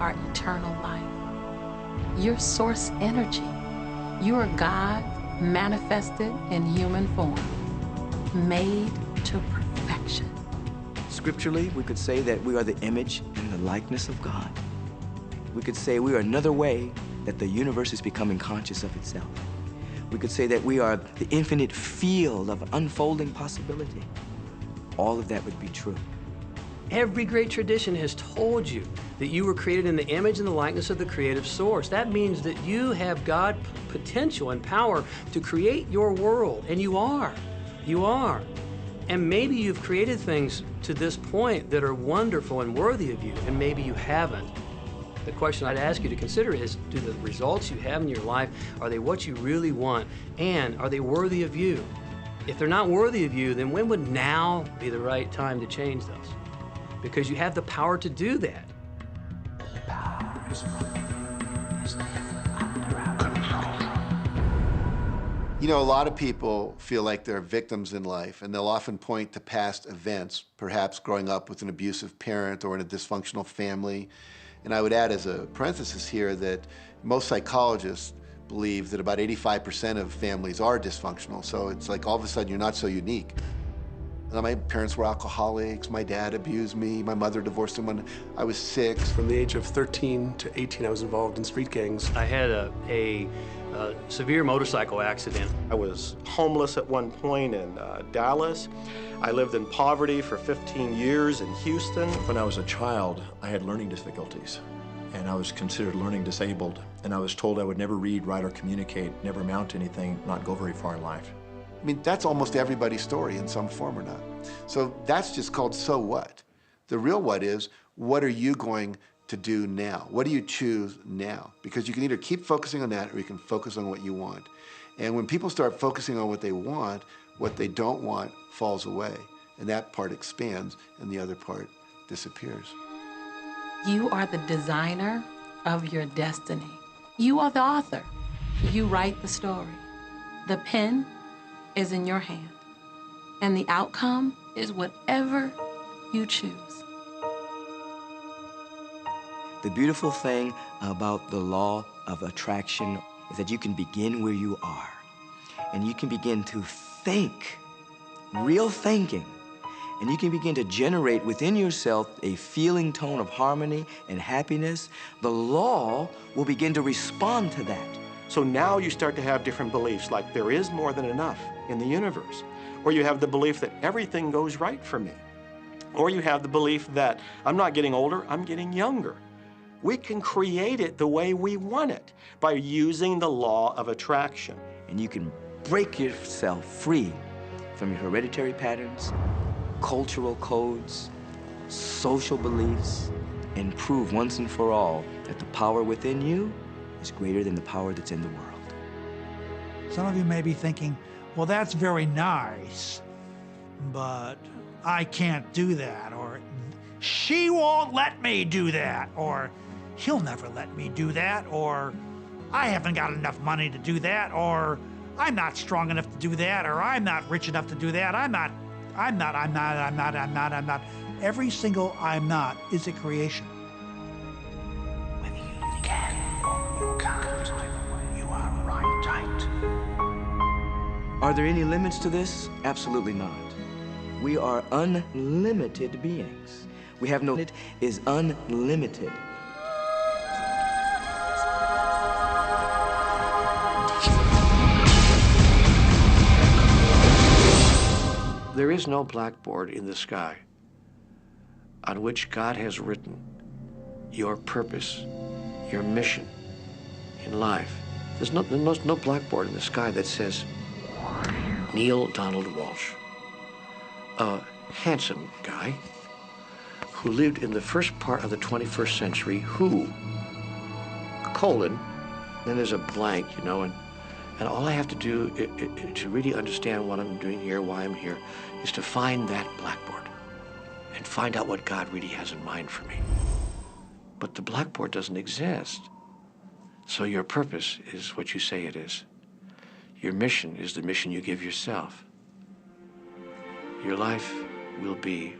are eternal life. You're source energy. You are God manifested in human form, made to perfection. Scripturally, we could say that we are the image and the likeness of God. We could say we are another way that the universe is becoming conscious of itself. We could say that we are the infinite field of unfolding possibility. All of that would be true. Every great tradition has told you that you were created in the image and the likeness of the creative source. That means that you have God potential and power to create your world, and you are. You are. And maybe you've created things to this point that are wonderful and worthy of you, and maybe you haven't. The question I'd ask you to consider is, do the results you have in your life, are they what you really want, and are they worthy of you? If they're not worthy of you, then when would now be the right time to change those? Because you have the power to do that. You know, a lot of people feel like they're victims in life, and they'll often point to past events, perhaps growing up with an abusive parent or in a dysfunctional family. And I would add as a parenthesis here that most psychologists believe that about 85% of families are dysfunctional, so it's like all of a sudden you're not so unique. My parents were alcoholics, my dad abused me, my mother divorced him when I was 6. From the age of 13 to 18, I was involved in street gangs. I had a severe motorcycle accident. I was homeless at one point in Dallas. I lived in poverty for 15 years in Houston. When I was a child, I had learning difficulties, and I was considered learning disabled, and I was told I would never read, write, or communicate, never amount to anything, not go very far in life. I mean, that's almost everybody's story in some form or not. So that's just called so what. The real what is, what are you going to do now? What do you choose now? Because you can either keep focusing on that or you can focus on what you want. And when people start focusing on what they don't want falls away. And that part expands and the other part disappears. You are the designer of your destiny. You are the author. You write the story. The pen is in your hand, and the outcome is whatever you choose. The beautiful thing about the law of attraction is that you can begin where you are, and you can begin to think, real thinking, and you can begin to generate within yourself a feeling tone of harmony and happiness. The law will begin to respond to that. So now you start to have different beliefs, like there is more than enough in the universe. Or you have the belief that everything goes right for me. Or you have the belief that I'm not getting older, I'm getting younger. We can create it the way we want it by using the law of attraction. And you can break yourself free from your hereditary patterns, cultural codes, social beliefs, and prove once and for all that the power within you is greater than the power that's in the world. Some of you may be thinking, well, that's very nice, but I can't do that, or she won't let me do that, or he'll never let me do that, or I haven't got enough money to do that, or I'm not strong enough to do that, or I'm not rich enough to do that, I'm not. Every single I'm not is a creation. Whether you can or you can't, you are right tight. Are there any limits to this? Absolutely not. We are unlimited beings. We have no limit, is unlimited. There is no blackboard in the sky on which God has written your purpose, your mission in life. There's no blackboard in the sky that says Neil Donald Walsh, a handsome guy who lived in the first part of the 21st century, who, colon, then there's a blank, you know, and all I have to do to really understand what I'm doing here, why I'm here, is to find that blackboard and find out what God really has in mind for me. But the blackboard doesn't exist. So your purpose is what you say it is. Your mission is the mission you give yourself. Your life will be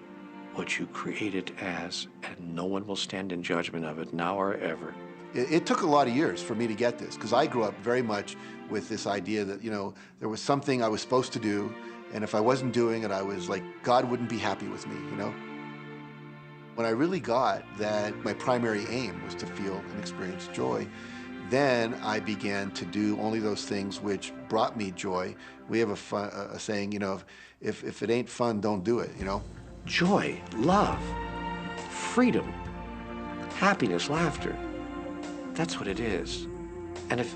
what you created as, and no one will stand in judgment of it now or ever. It took a lot of years for me to get this, because I grew up very much with this idea that, you know, there was something I was supposed to do, and if I wasn't doing it, I was like, God wouldn't be happy with me, you know? When I really got that my primary aim was to feel and experience joy, then I began to do only those things which brought me joy. We have a saying, you know, if it ain't fun, don't do it, you know? Joy, love, freedom, happiness, laughter. That's what it is. And if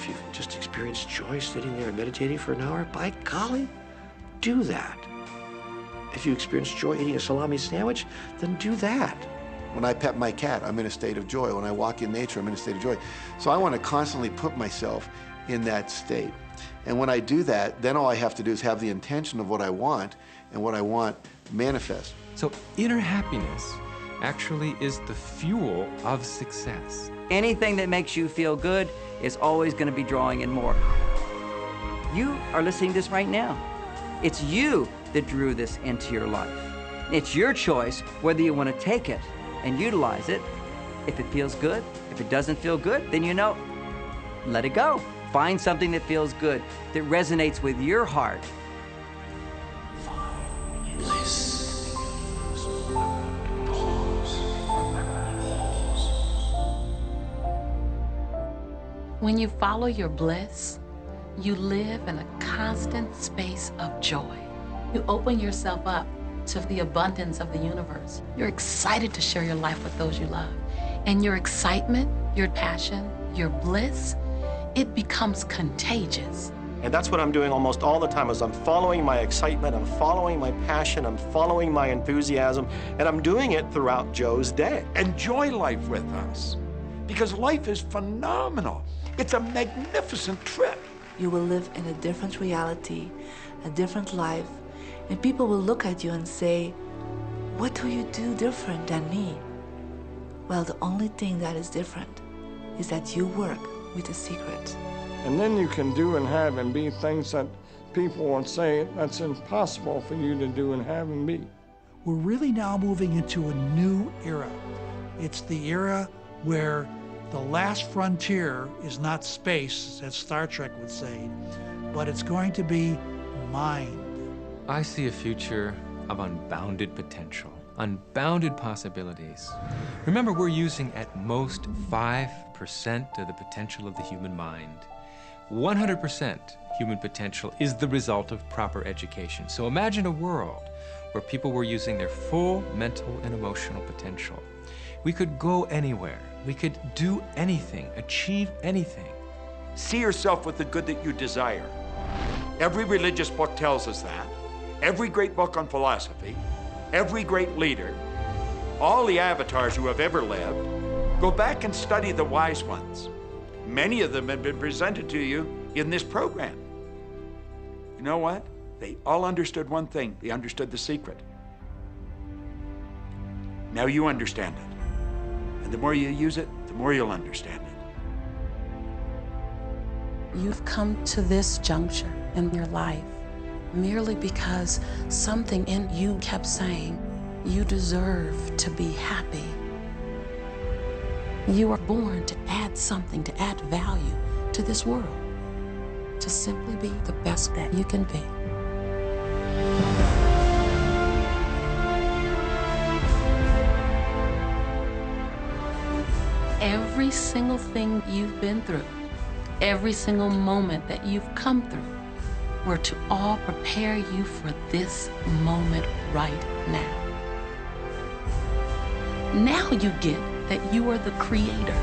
you've just experienced joy sitting there and meditating for an hour, by golly, do that. If you experience joy eating a salami sandwich, then do that. When I pet my cat, I'm in a state of joy. When I walk in nature, I'm in a state of joy. So I want to constantly put myself in that state. And when I do that, then all I have to do is have the intention of what I want, and what I want manifest. So inner happiness actually is the fuel of success. Anything that makes you feel good is always going to be drawing in more. You are listening to this right now. It's you that drew this into your life. It's your choice whether you want to take it and utilize it. If it feels good, if it doesn't feel good, then you know, let it go. Find something that feels good, that resonates with your heart. When you follow your bliss, you live in a constant space of joy. You open yourself up to the abundance of the universe. You're excited to share your life with those you love. And your excitement, your passion, your bliss, it becomes contagious. And that's what I'm doing almost all the time, is I'm following my excitement, I'm following my passion, I'm following my enthusiasm, and I'm doing it throughout Joe's day. Enjoy life with us, because life is phenomenal. It's a magnificent trip. You will live in a different reality, a different life, and people will look at you and say, what do you do different than me? Well, the only thing that is different is that you work with a secret. And then you can do and have and be things that people won't say that's impossible for you to do and have and be. We're really now moving into a new era. It's the era where the last frontier is not space, as Star Trek would say, but it's going to be mind. I see a future of unbounded potential, unbounded possibilities. Remember, we're using at most 5% of the potential of the human mind. 100% human potential is the result of proper education. So imagine a world where people were using their full mental and emotional potential. We could go anywhere. We could do anything, achieve anything. See yourself with the good that you desire. Every religious book tells us that. Every great book on philosophy, every great leader, all the avatars who have ever lived. Go back and study the wise ones. Many of them have been presented to you in this program. You know what? They all understood one thing. They understood the secret. Now you understand it. And the more you use it, the more you'll understand it. You've come to this juncture in your life merely because something in you kept saying, you deserve to be happy. You are born to add something, to add value to this world, to simply be the best that you can be. Every single thing you've been through, every single moment that you've come through, were to all prepare you for this moment right now. Now you get that you are the creator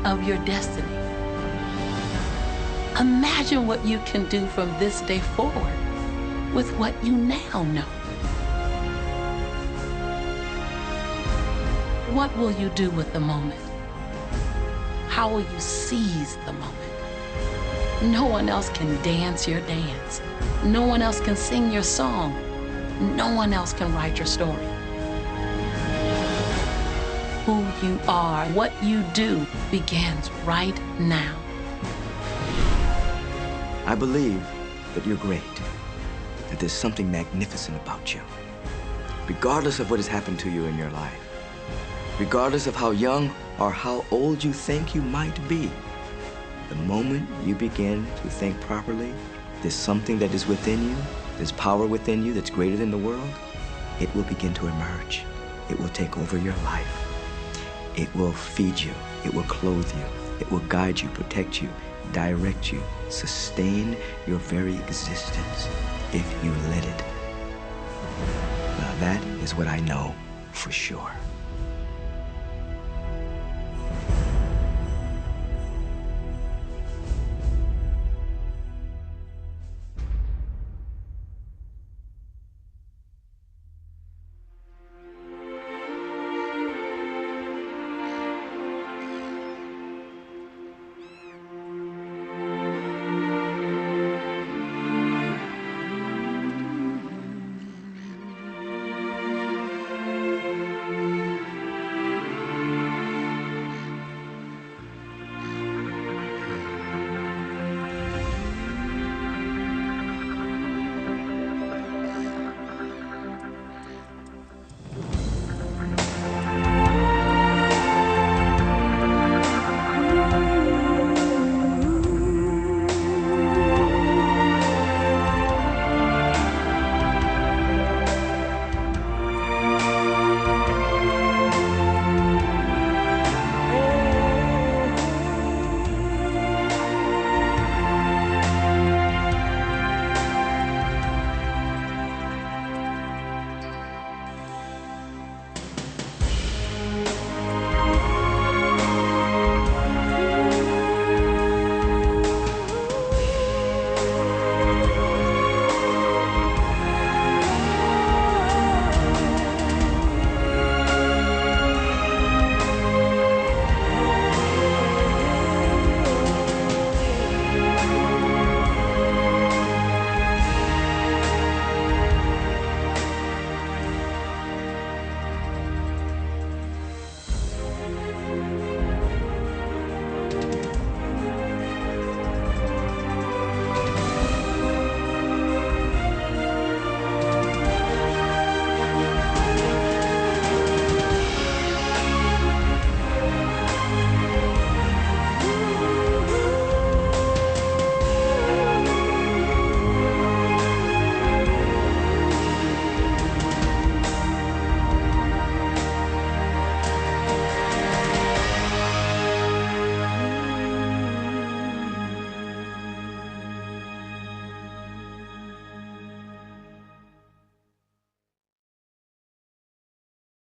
of your destiny. Imagine what you can do from this day forward with what you now know. What will you do with the moment? How will you seize the moment? No one else can dance your dance. No one else can sing your song. No one else can write your story. Who you are, what you do, begins right now. I believe that you're great, that there's something magnificent about you. regardless of what has happened to you in your life, regardless of how young or how old you think you might be, the moment you begin to think properly, there's something that is within you, there's power within you that's greater than the world, it will begin to emerge. It will take over your life. It will feed you. It will clothe you. It will guide you, protect you, direct you, sustain your very existence if you let it. Now that is what I know for sure.